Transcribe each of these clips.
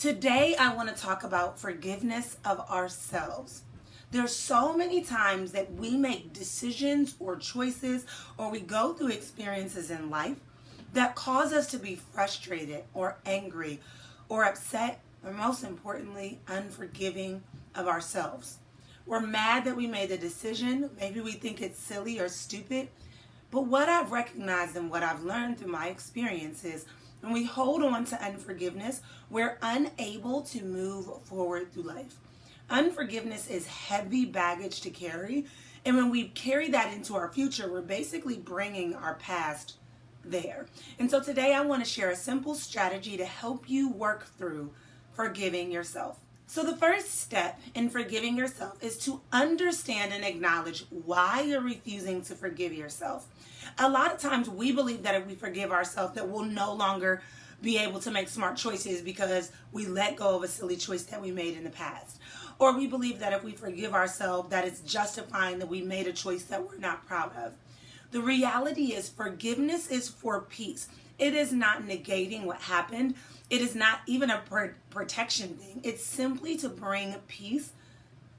Today, I want to talk about forgiveness of ourselves. There's so many times that we make decisions or choices or we go through experiences in life that cause us to be frustrated or angry or upset, or most importantly, unforgiving of ourselves. We're mad that we made the decision. Maybe we think it's silly or stupid. But what I've recognized and what I've learned through my experiences, when we hold on to unforgiveness, we're unable to move forward through life. Unforgiveness is heavy baggage to carry. And when we carry that into our future, we're basically bringing our past there. And so today I want to share a simple strategy to help you work through forgiving yourself. So the first step in forgiving yourself is to understand and acknowledge why you're refusing to forgive yourself. A lot of times we believe that if we forgive ourselves that we'll no longer be able to make smart choices because we let go of a silly choice that we made in the past. Or we believe that if we forgive ourselves that it's justifying that we made a choice that we're not proud of. The reality is forgiveness is for peace. It is not negating what happened. It is not even a protection thing. It's simply to bring peace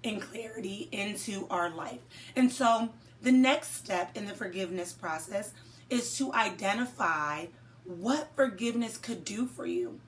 and clarity into our life. And so the next step in the forgiveness process is to identify what forgiveness could do for you.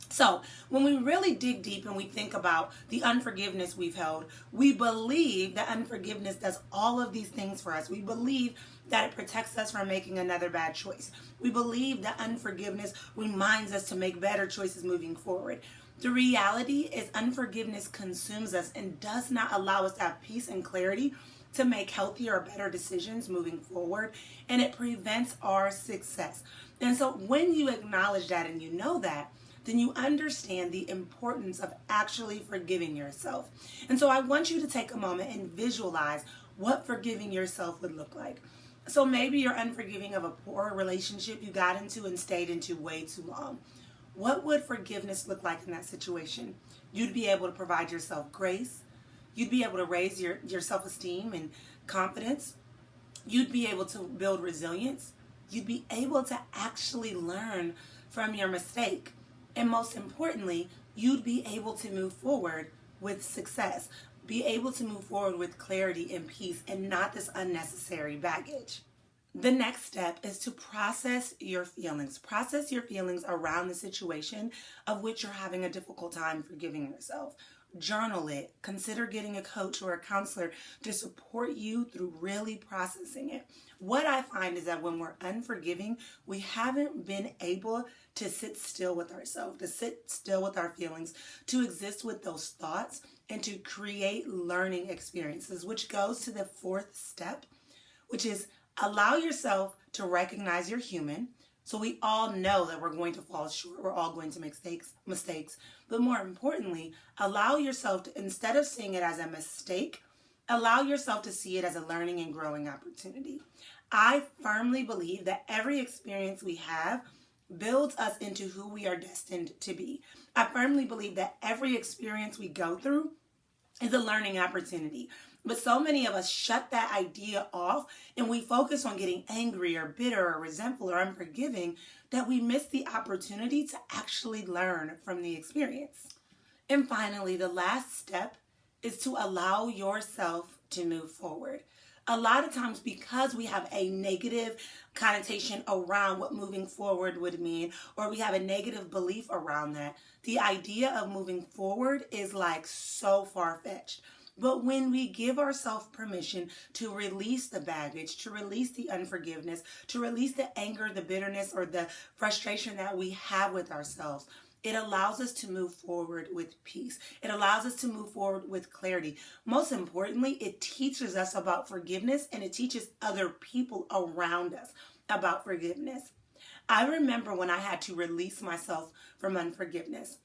So when we really dig deep and we think about the unforgiveness we've held, we believe that unforgiveness does all of these things for us. We believe that it protects us from making another bad choice. We believe that unforgiveness reminds us to make better choices moving forward. The reality is unforgiveness consumes us and does not allow us to have peace and clarity to make healthier or better decisions moving forward, and it prevents our success. And so when you acknowledge that and you know that, then you understand the importance of actually forgiving yourself. And so I want you to take a moment and visualize what forgiving yourself would look like. So maybe you're unforgiving of a poor relationship you got into and stayed into way too long. What would forgiveness look like in that situation? You'd be able to provide yourself grace. You'd be able to raise your self-esteem and confidence. You'd be able to build resilience. You'd be able to actually learn from your mistake. And most importantly, you'd be able to move forward with success, be able to move forward with clarity and peace and not this unnecessary baggage. The next step is to process your feelings. Process your feelings around the situation of which you're having a difficult time forgiving yourself. Journal it. Consider getting a coach or a counselor to support you through really processing it. What I find is that when we're unforgiving, we haven't been able to sit still with ourselves, to sit still with our feelings, to exist with those thoughts, and to create learning experiences, which goes to the fourth step, which is allow yourself to recognize you're human. So we all know that we're going to fall short. We're all going to make mistakes. But more importantly, allow yourself to, instead of seeing it as a mistake, allow yourself to see it as a learning and growing opportunity. I firmly believe that every experience we have builds us into who we are destined to be. I firmly believe that every experience we go through is a learning opportunity. But so many of us shut that idea off and we focus on getting angry or bitter or resentful or unforgiving that we miss the opportunity to actually learn from the experience. And finally, the last step is to allow yourself to move forward. A lot of times because we have a negative connotation around what moving forward would mean, or we have a negative belief around that, the idea of moving forward is like so far-fetched. But when we give ourselves permission to release the baggage, to release the unforgiveness, to release the anger, the bitterness, or the frustration that we have with ourselves, it allows us to move forward with peace. It allows us to move forward with clarity. Most importantly, it teaches us about forgiveness and it teaches other people around us about forgiveness. I remember when I had to release myself from unforgiveness.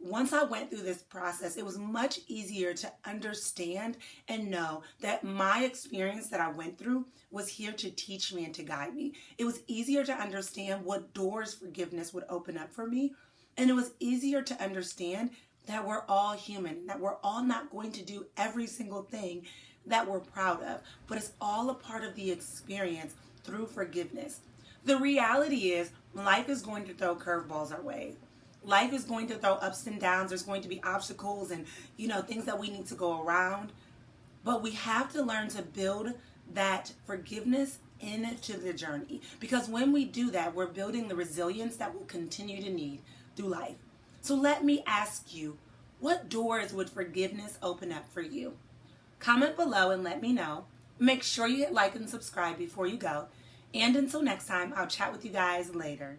Once I went through this process, it was much easier to understand and know that my experience that I went through was here to teach me and to guide me. It was easier to understand what doors forgiveness would open up for me. And it was easier to understand that we're all human, that we're all not going to do every single thing that we're proud of, but it's all a part of the experience through forgiveness. The reality is life is going to throw curveballs our way. Life is going to throw ups and downs. There's going to be obstacles and, things that we need to go around. But we have to learn to build that forgiveness into the journey. Because when we do that, we're building the resilience that we'll continue to need through life. So let me ask you, what doors would forgiveness open up for you? Comment below and let me know. Make sure you hit like and subscribe before you go. And until next time, I'll chat with you guys later.